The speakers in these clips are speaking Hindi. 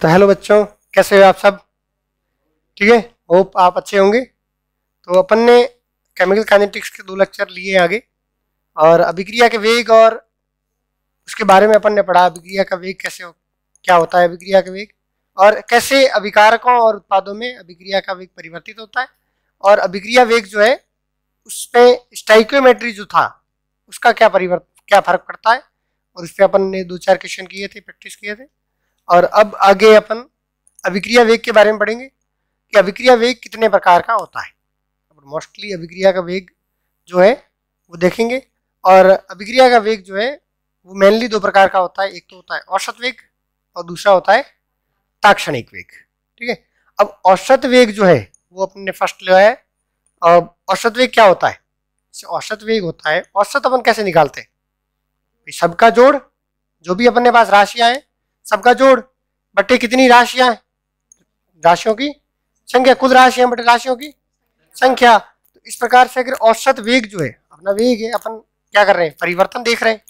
तो हेलो बच्चों, कैसे हो आप सब? ठीक है, होप आप अच्छे होंगे। तो अपन ने केमिकल काइनेटिक्स के 2 लेक्चर लिए आगे, और अभिक्रिया के वेग और उसके बारे में अपन ने पढ़ा। अभिक्रिया का वेग क्या होता है अभिक्रिया का वेग, और कैसे अभिकारकों और उत्पादों में अभिक्रिया का वेग परिवर्तित होता है, और अभिक्रिया वेग जो है उसमें स्टाइकियोमेट्री जो था उसका क्या फर्क पड़ता है, और उस पर अपन ने 2-4 क्वेश्चन किए थे, प्रैक्टिस किए थे। और अब आगे अपन अभिक्रिया वेग के बारे में पढ़ेंगे कि अभिक्रिया वेग कितने प्रकार का होता है। मोस्टली अभिक्रिया का वेग जो है वो देखेंगे, और अभिक्रिया का वेग जो है वो मेनली 2 प्रकार का होता है। एक तो होता है औसत वेग और दूसरा होता है ताक्षणिक वेग। ठीक है, अब औसत वेग जो है वो अपने फर्स्ट लिया है। अब औसत वेग क्या होता है? औसत वेग होता है, औसत अपन कैसे निकालते हैं? सबका जोड़, जो भी अपने पास राशियां हैं सबका जोड़ बटे कितनी राशियां हैं, राशियों की संख्या, कुल राशियां बटे राशियों की संख्या। तो इस प्रकार से अगर औसत वेग जो है अपना वेग है, अपन क्या कर रहे हैं, परिवर्तन देख रहे हैं,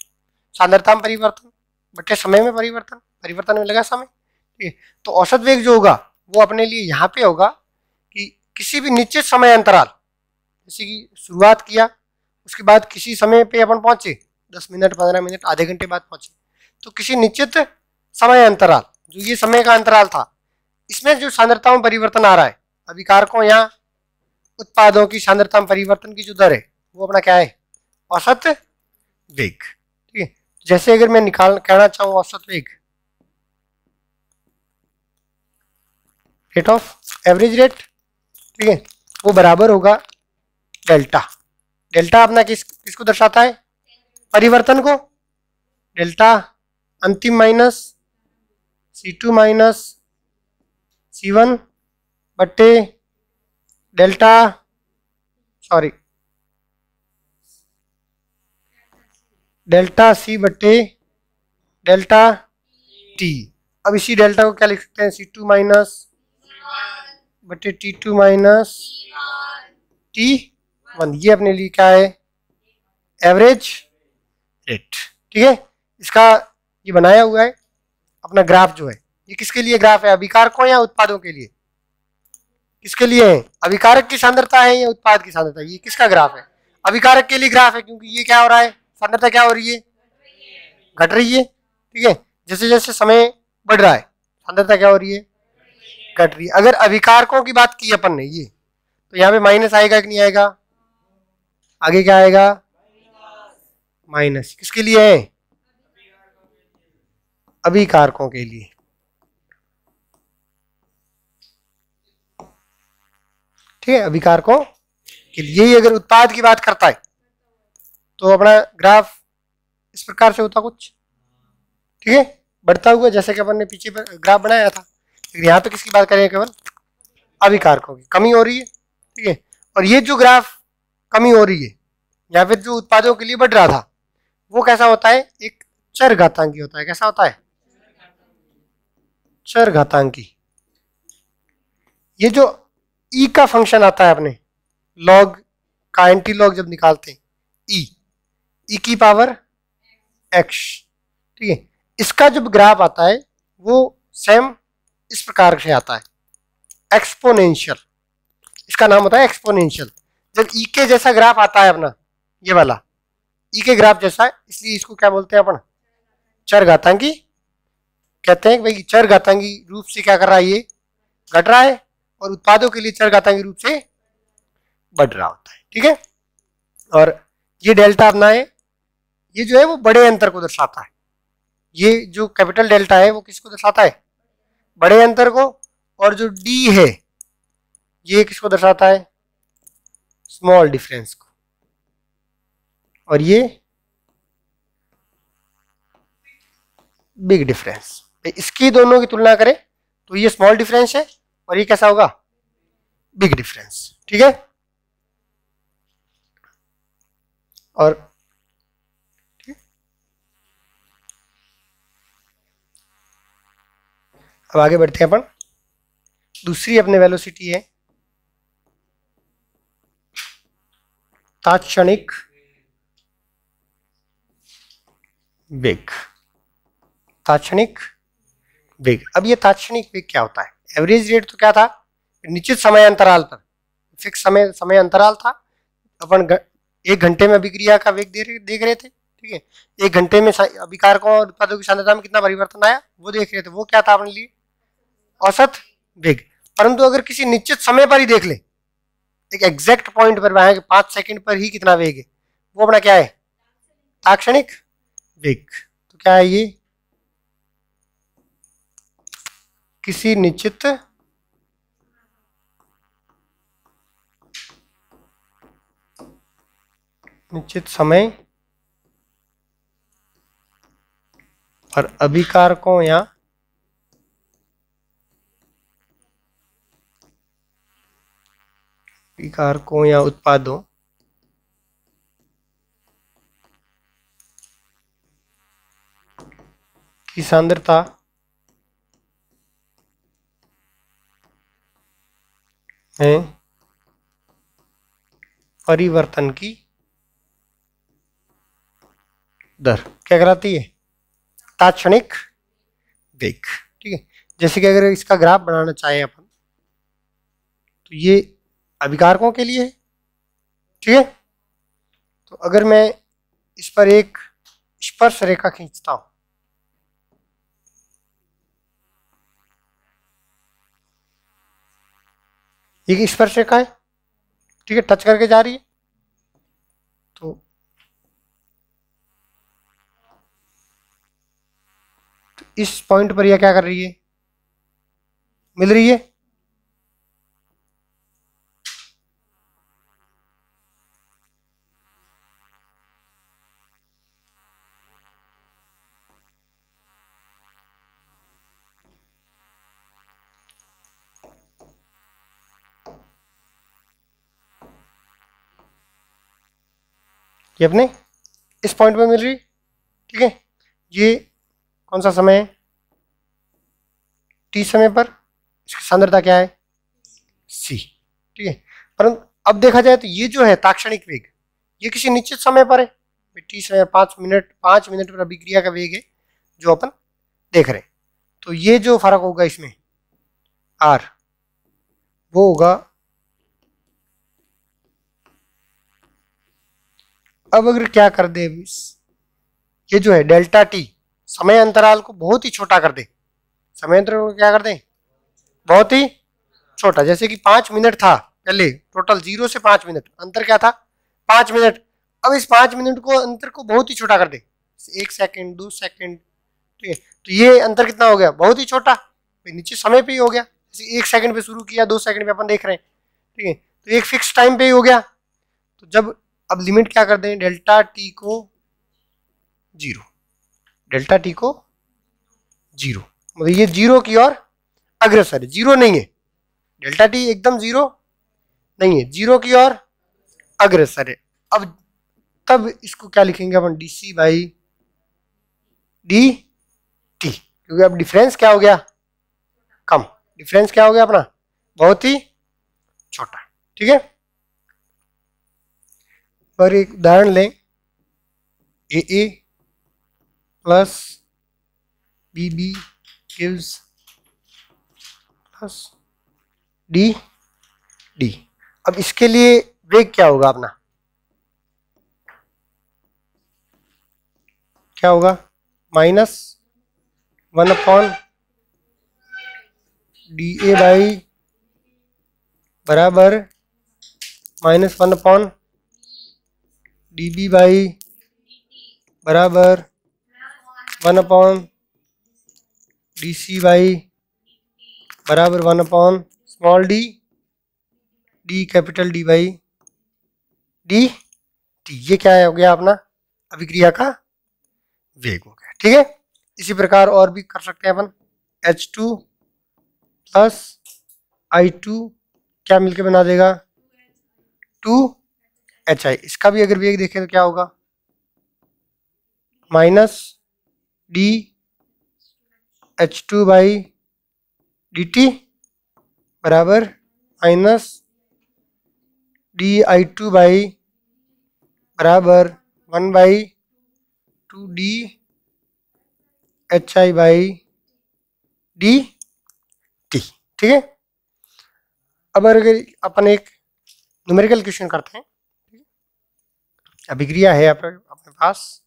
सांद्रता में परिवर्तन बटे समय में परिवर्तन, परिवर्तन में लगा समय। ठीक है, तो औसत वेग जो होगा वो अपने लिए यहाँ पे होगा कि किसी भी निश्चित समय अंतराल, जैसे कि शुरुआत किया उसके बाद किसी समय पे अपन पहुंचे, 10 मिनट 15 मिनट आधे घंटे बाद पहुंचे, तो किसी निश्चित समय अंतराल, जो ये समय का अंतराल था, इसमें जो सांद्रता में परिवर्तन आ रहा है, अभिकारकों या उत्पादों की सांद्रता में परिवर्तन की जो दर है वो अपना क्या है, औसत वेग। ठीक है, जैसे अगर मैं कहना चाहूँ औसत वेग, रेट ऑफ एवरेज रेट, ठीक है, वो बराबर होगा डेल्टा। डेल्टा अपना किसको दर्शाता है? परिवर्तन को। डेल्टा अंतिम माइनस C2 माइनस C1 बट्टे डेल्टा C बट्टे डेल्टा T। अब इसी डेल्टा को क्या लिख सकते हैं? C2 माइनस बट्टे T2 माइनस T1। ये अपने लिए क्या है? Average rate. ठीक है, इसका ये बनाया हुआ है अपना ग्राफ जो है, ये किसके लिए ग्राफ है? अभिकारकों या उत्पादों के लिए? किसके लिए है? अभिकारक की सांद्रता है या उत्पाद की सांद्रता? ये किसका ग्राफ है? अभिकारक के लिए ग्राफ है, क्योंकि ये क्या हो रहा है, सांद्रता क्या हो रही है, घट रही है। ठीक है, जैसे जैसे समय बढ़ रहा है सांद्रता क्या हो रही है, घट रही है। अगर अभिकारकों की बात की अपन ने ये, तो यहाँ पे माइनस आएगा कि नहीं आएगा? आगे क्या आएगा? माइनस। किसके लिए है? अभिकारकों के लिए। ठीक है, अभिकारकों के लिए। यही अगर उत्पाद की बात करता है तो अपना ग्राफ इस प्रकार से होता कुछ। ठीक है, बढ़ता हुआ, जैसे कि अपन ने पीछे पर ग्राफ बनाया था। लेकिन यहाँ पे किसकी बात करें? केवल अभिकारकों की। कमी हो रही है। ठीक है, और ये जो ग्राफ कमी हो रही है या फिर जो उत्पादों के लिए बढ़ रहा था, वो कैसा होता है? एक चर घातांकी होता है। कैसा होता है? चर घातांकी। ये जो ई का फंक्शन आता है अपने लॉग का एंटी लॉग जब निकालते हैं, ई की पावर एक्स। ठीक है, इसका जब ग्राफ आता है वो सेम इस प्रकार से आता है, एक्सपोनेंशियल। इसका नाम होता है एक्सपोनेंशियल। जब ई के जैसा ग्राफ आता है अपना, ये वाला ई के ग्राफ जैसा है, इसलिए इसको क्या बोलते हैं अपन? चर घातांकी कहते हैं। भाई चर घातांकी रूप से क्या कर रहा है, ये घट रहा है, और उत्पादों के लिए चर घातांकी रूप से बढ़ रहा होता है। ठीक है, और ये डेल्टा अपना है, ये जो है वो बड़े अंतर को दर्शाता है। ये जो कैपिटल डेल्टा है वो किसको दर्शाता है? बड़े अंतर को। और जो डी है ये किसको दर्शाता है? स्मॉल डिफरेंस को। और ये बिग डिफरेंस। इसकी दोनों की तुलना करें तो ये स्मॉल डिफरेंस है और ये कैसा होगा? Big difference. ठीक है, और अब आगे बढ़ते हैं अपन। दूसरी अपने वेलोसिटी है तात्क्षणिक वेग। तात्क्षणिक वेग। अब ये तात्क्षणिक वेग क्या होता है? एवरेज रेट तो क्या था? निश्चित समय अंतराल पर, फिक्स समय अंतराल था, अपन 1 घंटे में अभिक्रिया का वेग देख रहे थे, ठीक है। 1 घंटे में अभिकारकों और उत्पादों की सांद्रता में कितना परिवर्तन आया वो देख रहे थे, वो क्या था अपने लिए? औसत वेग। परंतु अगर किसी निश्चित समय पर ही देख ले, एक एग्जैक्ट पॉइंट पर 5 सेकंड पर ही कितना वेग है, वो अपना क्या है? तात्क्षणिक वेग। तो क्या है ये? किसी निश्चित समय पर अभिकारकों या उत्पादों की सांद्रता में परिवर्तन की दर क्या कहलाती है? तात्क्षणिक वेग, ठीक है। जैसे कि अगर इसका ग्राफ बनाना चाहे अपन, तो ये अभिकारकों के लिए है, ठीक है। तो अगर मैं इस पर एक स्पर्श रेखा खींचता हूं, ये स्पर्श रेखा है, ठीक है, टच करके जा रही है। तो इस पॉइंट पर यह क्या कर रही है? मिल रही है। ये अपने इस पॉइंट पर मिल रही, ठीक है। ये कौन सा समय है? टी समय पर इसकी सांद्रता क्या है? सी, ठीक है। परंतु अब देखा जाए तो ये जो है तात्क्षणिक वेग, ये किसी निश्चित समय पर है, टी समय 5 मिनट पर अभिक्रिया का वेग है जो अपन देख रहे हैं। तो ये जो फर्क होगा इसमें आर, वो होगा, अब अगर क्या कर दे, ये जो है डेल्टा टी समय अंतराल को बहुत ही छोटा कर दे, समय अंतराल को क्या कर दे? बहुत ही छोटा। जैसे कि 5 मिनट था पहले, टोटल 0 से 5 मिनट अंतर क्या था? 5 मिनट। अब इस 5 मिनट को अंतर को बहुत ही छोटा कर दे, 1 सेकंड 2 सेकंड, ठीक है। तो ये अंतर कितना हो गया? बहुत ही छोटा, नीचे समय पे ही हो गया। जैसे 1 सेकंड पे शुरू किया, 2 सेकंड पे अपन देख रहे हैं, ठीक है। तो एक फिक्स टाइम पे ही हो गया। तो जब अब लिमिट क्या कर दें? डेल्टा टी को 0, डेल्टा टी को 0, मतलब ये 0 की ओर अग्रसर है, 0 नहीं है, डेल्टा टी एकदम 0 नहीं है, 0 की ओर अग्रसर है। अब तब इसको क्या लिखेंगे अपन? D c by d t, क्योंकि अब डिफरेंस क्या हो गया? कम। डिफरेंस क्या हो गया अपना? बहुत ही छोटा, ठीक है। और एक उदाहरण लें, a plus b gives plus d d. अब इसके लिए वेग क्या होगा अपना? क्या होगा? -1/DA बाई बराबर -1/DB बाई बराबर 1/DC बाई बराबर 1/d, D capital D by d T. ये क्या हो गया अपना? अभिक्रिया का वेग हो गया, ठीक है। इसी प्रकार और भी कर सकते हैं अपन। H2 प्लस I2 क्या मिलके बना देगा? 2HI। इसका भी अगर वेग देखें तो क्या होगा? -DH2 बाई dt बराबर -DI2 बाई बराबर 1/2DHI बाई डी टी। ठीक है, अब अगर अपन एक न्यूमेरिकल क्वेश्चन करते हैं, अभिक्रिया है अपने पास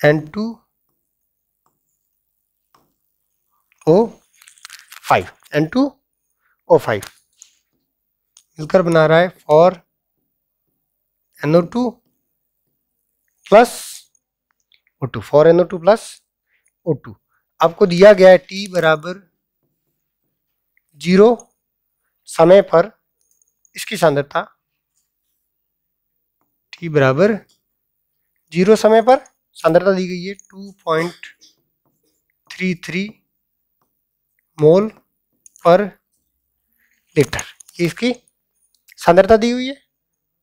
N2O5 N2O5 मिलकर बना रहा है for NO2 plus O2, for NO2 plus O2। आपको दिया गया है T बराबर 0 समय पर इसकी सांद्रता, T बराबर 0 समय पर सांद्रता दी गई है 2.33 मोल पर लीटर, ये इसकी सांद्रता दी हुई है।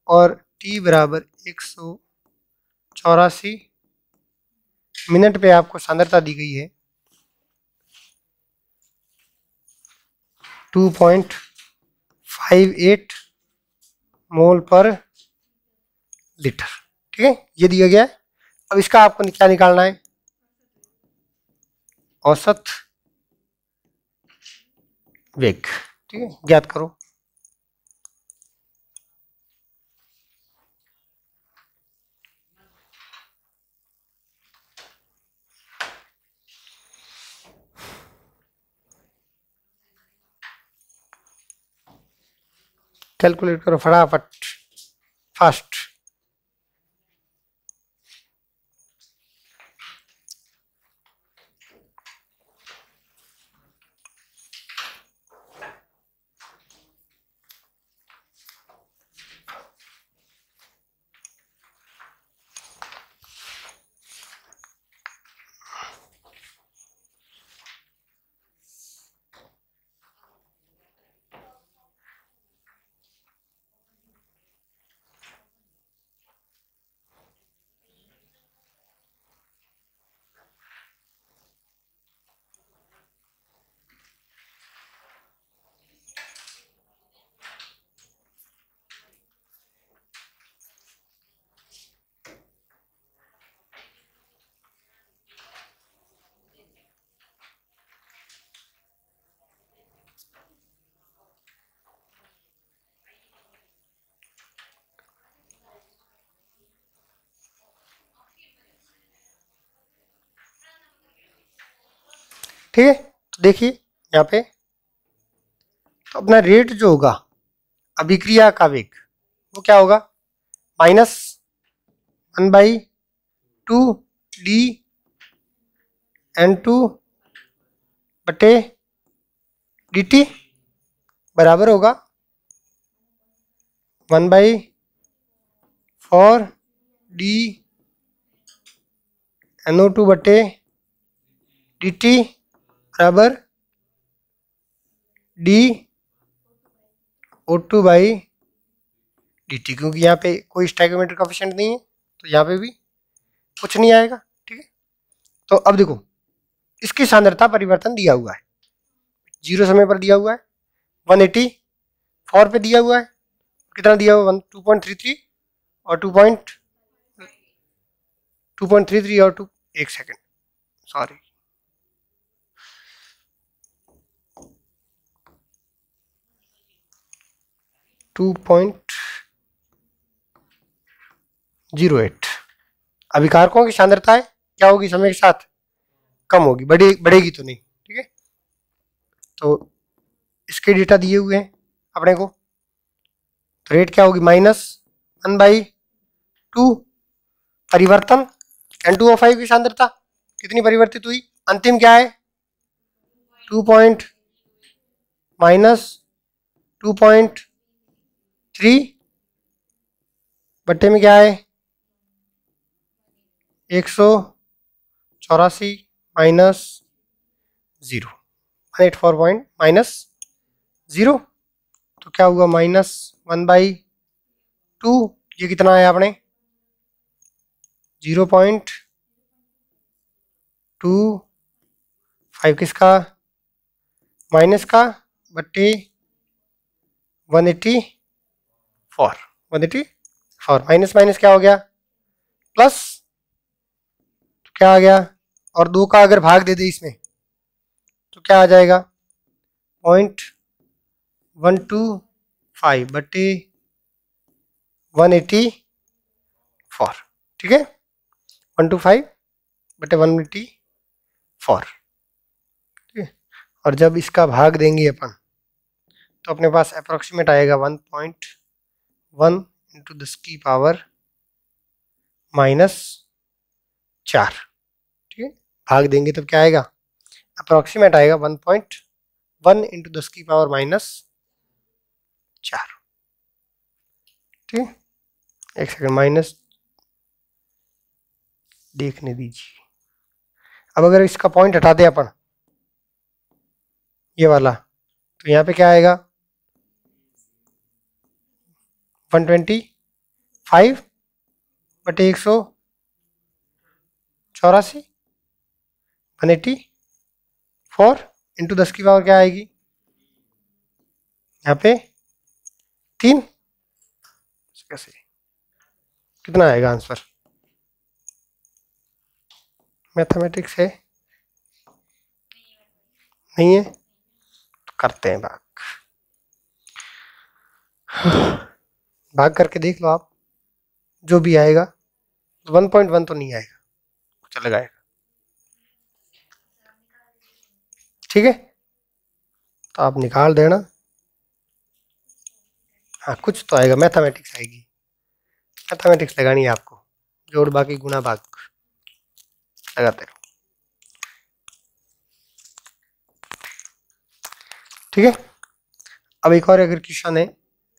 और T बराबर 184 मिनट पे आपको सांद्रता दी गई है 2.58 मोल पर लीटर। ठीक है, ये दिया गया है। अब इसका आपको क्या निकालना है, औसत वेग। ठीक है, ज्ञात करो। कैलकुलेट करो फटाफट, फास्ट। ठीक है, तो देखिए यहाँ पे तो अपना रेट जो होगा अभिक्रिया का वेग वो क्या होगा, -1/2 डी N2 बटे dt बराबर होगा 1/4 डी NO2 बटे dt बराबर dO2 बाई dt, क्योंकि यहाँ पे कोई स्टैइकोमेट्रिक कोएफिशिएंट नहीं है तो यहाँ पे भी कुछ नहीं आएगा। ठीक है, तो अब देखो इसकी सांद्रता परिवर्तन दिया हुआ है, 0 समय पर दिया हुआ है 184 पे दिया हुआ है, कितना दिया हुआ 2.33 और 2.33 और 2 एक सेकेंड सॉरी 2.08। अभिकारकों की सांद्रता है क्या होगी, समय के साथ कम होगी, बढ़ेगी तो नहीं। ठीक है, तो इसके डेटा दिए हुए हैं अपने को, तो रेट क्या होगी -1/2 परिवर्तन N2O5 की सांद्रता कितनी परिवर्तित हुई, अंतिम क्या है 2.3 बट्टे में क्या है 184 माइनस 0 184 माइनस 0, तो क्या हुआ -1/2, ये कितना है आपने 0.25 किसका माइनस का बट्टे 184 माइनस माइनस क्या हो गया प्लस, तो क्या आ गया, और 2 का अगर भाग दे दे इसमें तो क्या आ जाएगा, 0.125 बटे 184, ठीक है, 125 बटे 184, ठीक है। और जब इसका भाग देंगे अपन तो अपने पास अप्रोक्सीमेट आएगा 1.1 इंटू 10 की पावर -4, ठीक है। भाग देंगे तब क्या आएगा, अप्रोक्सीमेट आएगा 1.1 इंटू 10 की पावर -4, ठीक है। एक सेकंड, माइनस देखने दीजिए। अब अगर इसका पॉइंट हटा दें अपन, ये वाला, तो यहाँ पे क्या आएगा, 125 बटे 184, 184 इंटू 10 की पावर क्या आएगी, यहाँ पे 3, कैसे, कितना आएगा आंसर, मैथमेटिक्स है नहीं है, तो करते हैं भाग। भाग करके देख लो आप, जो भी आएगा 1.1 तो नहीं आएगा, कुछ अलग आएगा, ठीक है। तो आप निकाल देना, हाँ कुछ तो आएगा, मैथमेटिक्स आएगी, मैथमेटिक्स लगानी है आपको, जोड़ बाकी गुना भाग लगाते रहो, ठीक है। अब एक और अगर क्वेश्चन है,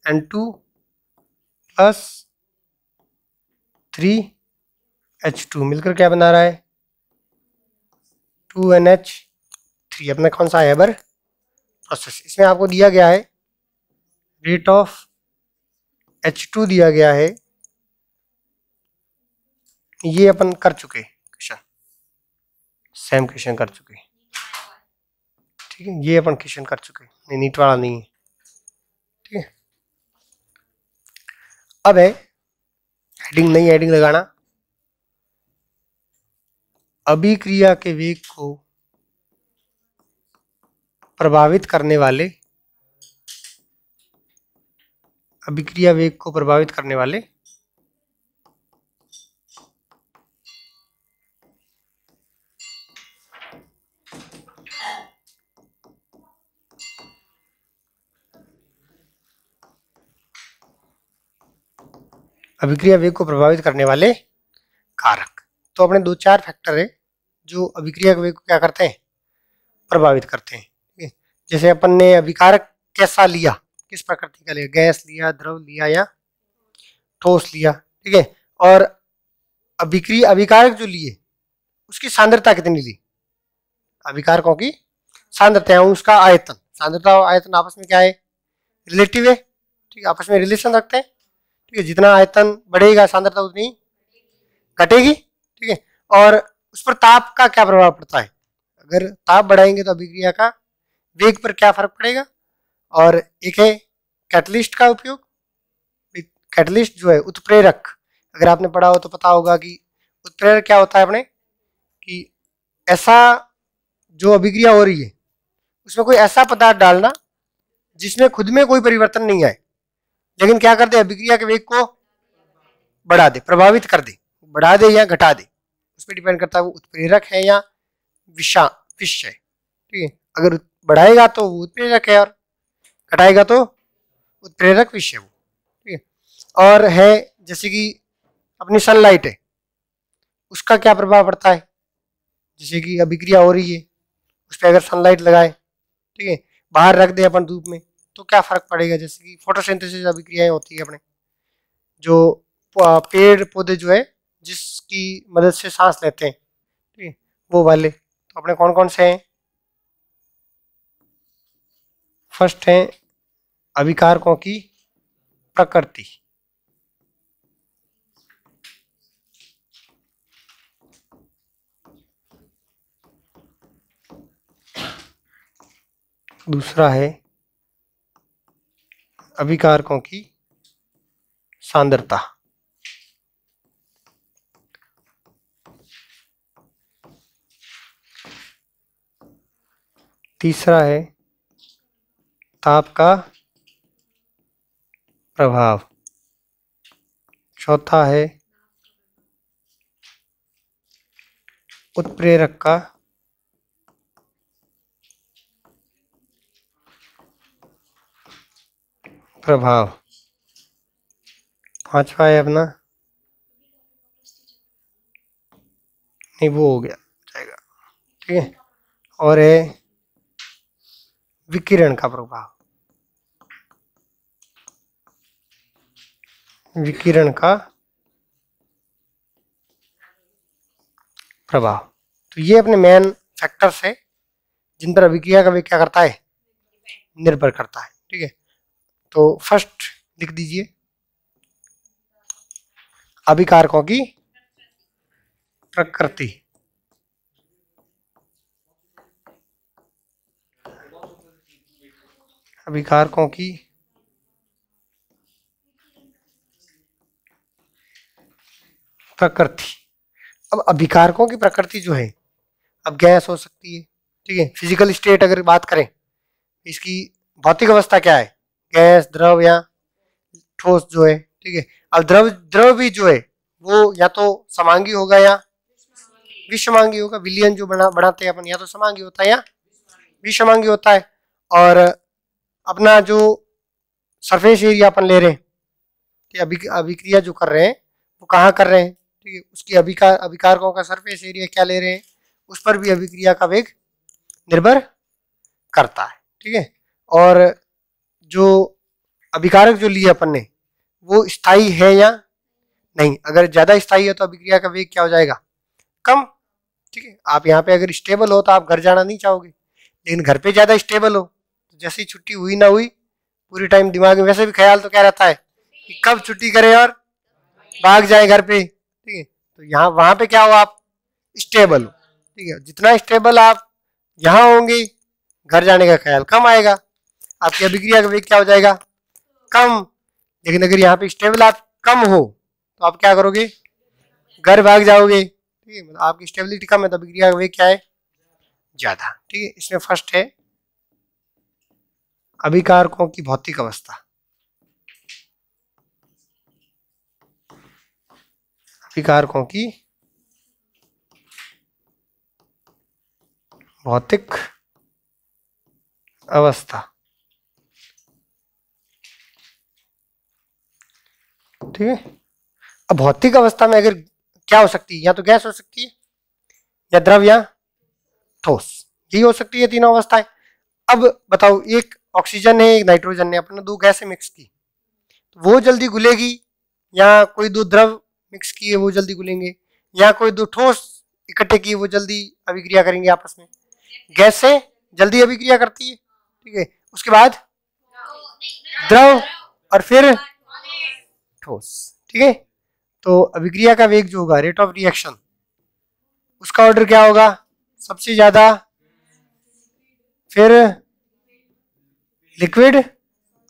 N2 प्लस 3H2 मिलकर क्या बना रहा है, 2NH3, अपना कौन सा है एबर प्रोसेस। इसमें आपको दिया गया है रेट ऑफ H2 दिया गया है, ये अपन कर चुके क्वेश्चन, सेम क्वेश्चन कर चुके, ठीक है, ये अपन क्वेश्चन कर चुके, नहीं नीट वाला नहीं है, ठीक है। अब है हेडिंग, नई हेडिंग लगाना, अभिक्रिया के वेग को प्रभावित करने वाले, अभिक्रिया वेग को प्रभावित करने वाले अभिक्रिया वेग को प्रभावित करने वाले कारक। तो अपने 2-4 फैक्टर है जो अभिक्रिया के वेग को क्या करते हैं, प्रभावित करते हैं, ठीक है। जैसे अपन ने अभिकारक कैसा लिया, किस प्रकृति का लिया, गैस लिया, द्रव लिया या ठोस लिया, ठीक है। और अभिक्रिया, अभिकारक जो लिए उसकी सांद्रता कितनी ली, अभिकारकों की सांद्रता, उसका आयतन, सांद्रता और आयतन आपस में क्या है, रिलेटिव है, ठीक है, आपस में रिलेशन रखते हैं, ठीक है। जितना आयतन बढ़ेगा सांद्रता उतनी घटेगी, ठीक है। और उस पर ताप का क्या प्रभाव पड़ता है, अगर ताप बढ़ाएंगे तो अभिक्रिया का वेग पर क्या फर्क पड़ेगा। और एक है कैटलिस्ट का उपयोग, कैटलिस्ट जो है उत्प्रेरक, अगर आपने पढ़ा हो तो पता होगा कि उत्प्रेरक क्या होता है अपने, कि ऐसा जो अभिक्रिया हो रही है उसमें कोई ऐसा पदार्थ डालना जिसमें खुद में कोई परिवर्तन नहीं आए, लेकिन क्या कर दे, अभिक्रिया के वेग को बढ़ा दे, प्रभावित कर दे, बढ़ा दे या घटा दे, उस पर डिपेंड करता है वो उत्प्रेरक है या विष है, ठीक है। अगर बढ़ाएगा तो वो उत्प्रेरक है और घटाएगा तो उत्प्रेरक विष है वो, ठीक है। और है जैसे कि अपनी सनलाइट है, उसका क्या प्रभाव पड़ता है, जैसे कि अभिक्रिया हो रही है उस पर अगर सनलाइट लगाए, ठीक है, बाहर रख दे अपन धूप में, तो क्या फर्क पड़ेगा, जैसे कि फोटोसिंथेसिस अभिक्रियाएं होती है अपने, जो पेड़ पौधे जो है जिसकी मदद से सांस लेते हैं, ठीक है, वो वाले। तो अपने कौन कौन से हैं, फर्स्ट है अभिकारकों की प्रकृति, दूसरा है अभिकारकों की सांद्रता, तीसरा है ताप का प्रभाव, चौथा है उत्प्रेरक का प्रभाव, पांचवा है अपना, नहीं वो हो गया जाएगा, ठीक है, और है विकिरण का प्रभाव, विकिरण का प्रभाव। तो ये अपने मेन फैक्टर्स है जिन पर अभिक्रिया का वेग क्या करता है, निर्भर करता है, ठीक है। तो फर्स्ट लिख दीजिए अभिकारकों की प्रकृति, अभिकारकों की प्रकृति। अब अभिकारकों की प्रकृति जो है, अब गैस हो सकती है, ठीक है, फिजिकल स्टेट अगर बात करें, इसकी भौतिक अवस्था क्या है, गैस, द्रव या ठोस जो है, ठीक है। अब द्रव भी जो है वो या तो समांगी होगा या विषमांगी होगा, विलयन जो बनाते हैं अपन, या तो समांगी होता है या विषमांगी होता है। और अपना जो सरफेस एरिया अपन ले रहे हैं कि अभिक्रिया जो कर रहे हैं वो कहाँ कर रहे हैं, ठीक है, उसकी अभिकारकों का सरफेस एरिया क्या ले रहे हैं, उस पर भी अभिक्रिया का वेग निर्भर करता है, ठीक है। और जो अभिकारक जो लिए अपन ने वो स्थायी है या नहीं, अगर ज्यादा स्थायी है तो अभिक्रिया का वेग क्या हो जाएगा, कम, ठीक है। आप यहाँ पे अगर स्टेबल हो तो आप घर जाना नहीं चाहोगे, लेकिन घर पे ज्यादा स्टेबल हो तो जैसे ही छुट्टी हुई ना हुई पूरी टाइम दिमाग में वैसे भी ख्याल तो क्या रहता है कि कब छुट्टी करें और भाग जाए घर पे, ठीक है। तो यहाँ वहां पे क्या हो, आप स्टेबल हो, ठीक है। जितना स्टेबल आप यहाँ होंगे घर जाने का ख्याल कम आएगा, आपकी अभिक्रिया का वेग क्या हो जाएगा, कम। लेकिन अगर यहाँ पे स्टेबल आप कम हो तो आप क्या करोगे, घर भाग जाओगे, ठीक है। मतलब आपकी स्टेबिलिटी कम है तो अभिक्रिया का वेग क्या है, ज्यादा, ठीक है। इसमें फर्स्ट है अभिकारकों की भौतिक अवस्था, अभिकारकों की भौतिक अवस्था, ठीक है। अब भौतिक अवस्था में अगर क्या हो सकती है, या तो गैस हो सकती है या द्रव या ठोस, यही हो सकती है तीनों अवस्थाएं। अब बताओ, एक ऑक्सीजन है एक नाइट्रोजन है, अपने दो गैसें मिक्स की तो वो जल्दी घुलेगी, या कोई दो द्रव मिक्स किए वो जल्दी घुलेंगे, या कोई दो ठोस इकट्ठे किए वो जल्दी अभिक्रिया करेंगे आपस में, गैस से जल्दी अभिक्रिया करती है, ठीक है। उसके बाद द्रव और फिर ठोस, ठीक है। तो अभिक्रिया का वेग जो होगा, रेट ऑफ रिएक्शन, उसका ऑर्डर क्या होगा, सबसे ज्यादा, फिर लिक्विड,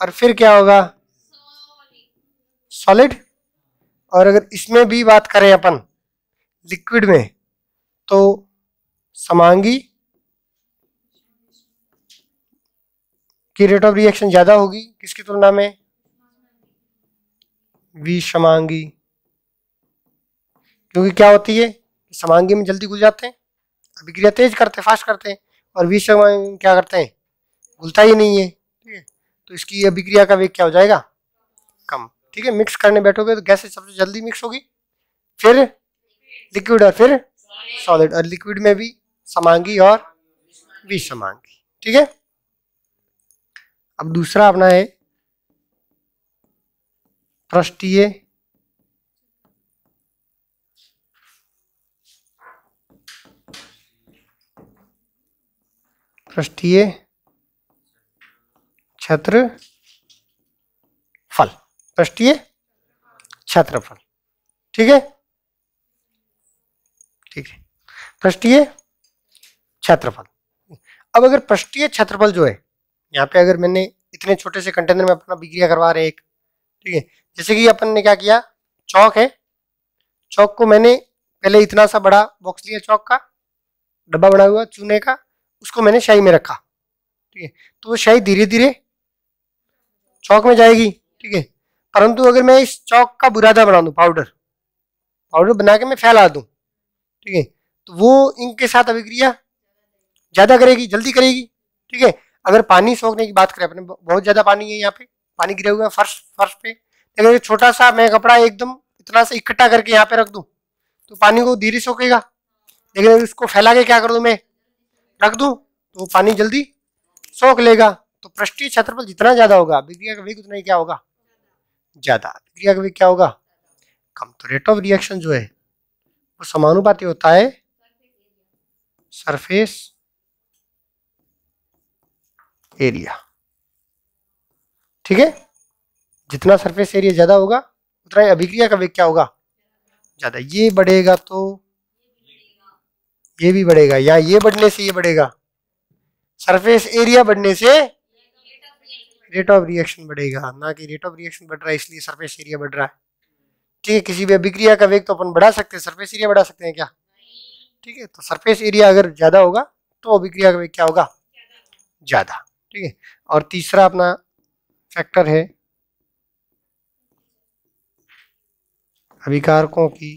और फिर क्या होगा, सॉलिड। और अगर इसमें भी बात करें अपन लिक्विड में तो समांगी की रेट ऑफ रिएक्शन ज्यादा होगी किसकी तुलना में, विषमांगी, क्योंकि क्या होती है समांगी में जल्दी घुल जाते हैं, अभिक्रिया तेज करते हैं, फास्ट करते हैं, और विषमांगी क्या करते हैं, घुलता ही नहीं है, ठीक है। तो इसकी अभिक्रिया का वेग क्या हो जाएगा, कम, ठीक है। मिक्स करने बैठोगे तो गैस सबसे जल्दी मिक्स होगी, फिर लिक्विड और फिर सॉलिड, और लिक्विड में भी समांगी और विषमांगी, ठीक है। अब दूसरा अपना है पृष्ठीय पृष्ठीय क्षेत्रफल, पृष्ठीय क्षेत्रफल, ठीक है, ठीक है, पृष्ठीय क्षेत्रफल। अब अगर पृष्ठीय क्षेत्रफल जो है, यहाँ पे अगर मैंने इतने छोटे से कंटेनर में अपना अभिक्रिया करवा रहे हैं एक, ठीक है, जैसे कि अपन ने क्या किया, चौक है, चौक को मैंने पहले इतना सा बड़ा बॉक्स लिया, चौक का डब्बा बना हुआ चूने का, उसको मैंने शाई में रखा, ठीक है, तो वो शायद धीरे धीरे चौक में जाएगी। ठीक है, परंतु अगर मैं इस चौक का बुरादा बना दूं, पाउडर पाउडर बना के मैं फैला दूं, ठीक है, तो वो इंक के साथ अभिक्रिया ज्यादा करेगी, जल्दी करेगी। ठीक है, अगर पानी सोखने की बात करें, अपने बहुत ज्यादा पानी है, यहाँ पे पानी गिरा हुआ है फर्श फर्श पे, लेकिन अगर छोटा सा मैं कपड़ा एकदम इतना सा इकट्ठा करके यहाँ पे रख दूं तो पानी को धीरे सोखेगा। लेकिन अगर इसको फैला के क्या कर दूं, मैं रख दूं तो पानी जल्दी सोख लेगा। तो पृष्ठीय क्षेत्रफल जितना ज्यादा होगा, अभिक्रिया का वेग उतना ही क्या होगा, ज्यादा। अभिक्रिया का वेग क्या होगा, कम। तो रेट ऑफ रिएक्शन जो है वो समानुपाती होता है सरफेस एरिया। ठीक है, जितना सरफेस एरिया ज्यादा होगा उतना ही अभिक्रिया का वेग क्या होगा, ज्यादा। ये बढ़ेगा तो ये भी बढ़ेगा, या ये बढ़ने से ये बढ़ेगा, सरफेस एरिया बढ़ने से रेट ऑफ रिएक्शन बढ़ेगा, ना कि रेट ऑफ रिएक्शन बढ़ रहा है इसलिए सरफेस एरिया बढ़ रहा है। ठीक है, किसी भी अभिक्रिया का वेग तो अपन बढ़ा सकते हैं, सरफेस एरिया बढ़ा सकते हैं क्या। ठीक है, तो सरफेस एरिया अगर ज्यादा होगा तो अभिक्रिया का वेग क्या होगा, ज्यादा। ठीक है, और तीसरा अपना फैक्टर है अभिकारकों की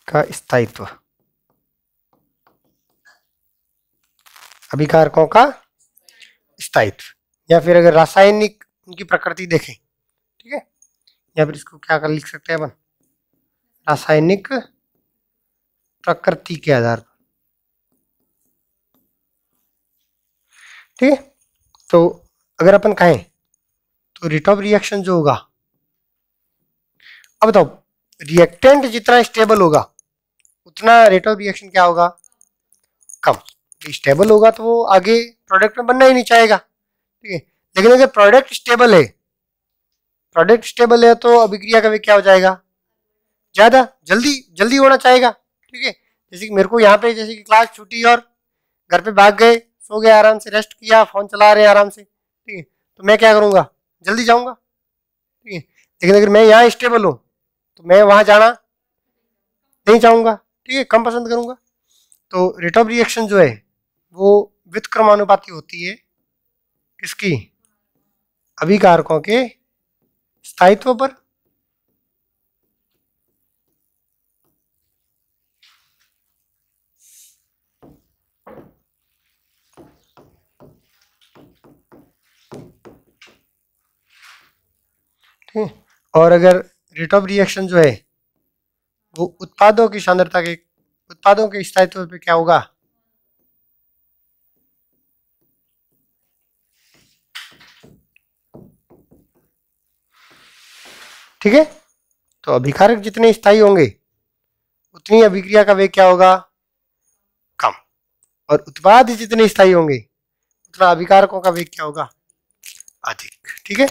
का स्थायित्व। अभिकारकों का स्थायित्व, या फिर अगर रासायनिक उनकी प्रकृति देखें, ठीक है, या फिर इसको क्या कर लिख सकते हैं अपन, रासायनिक प्रकृति के आधार पर। ठीक है, तो अगर अपन कहें तो रेट ऑफ रिएक्शन जो होगा, अब बताओ, रिएक्टेंट जितना स्टेबल होगा उतना रेट ऑफ रिएक्शन क्या होगा, कम। स्टेबल होगा तो वो आगे प्रोडक्ट में बनना ही नहीं चाहेगा। ठीक है, लेकिन अगर प्रोडक्ट स्टेबल है तो अभिक्रिया का वेग क्या हो जाएगा, ज्यादा, जल्दी जल्दी होना चाहेगा। ठीक है, जैसे कि मेरे को यहाँ पे, जैसे कि क्लास छूटी और घर पे भाग गए, सो गए, आराम से रेस्ट किया, फोन चला रहे हैं आराम से। ठीक है, तो मैं क्या करूंगा, जल्दी जाऊंगा। ठीक है, लेकिन अगर मैं यहाँ स्टेबल हूँ तो मैं वहां जाना नहीं चाहूंगा। ठीक है, कम पसंद करूंगा। तो रेट ऑफ रिएक्शन जो है वो व्युत्क्रमानुपाती होती है किसकी, अभिकारकों के स्थायित्व पर। ठीक है, और अगर रेट ऑफ रिएक्शन जो है वो उत्पादों की सांद्रता के, उत्पादों के स्थायित्व पे क्या होगा, ठीक है। तो अभिकारक जितने स्थायी होंगे उतनी अभिक्रिया का वेग क्या होगा, कम, और उत्पाद जितने स्थायी होंगे उतना अभिकारकों का वेग क्या होगा, अधिक। ठीक है।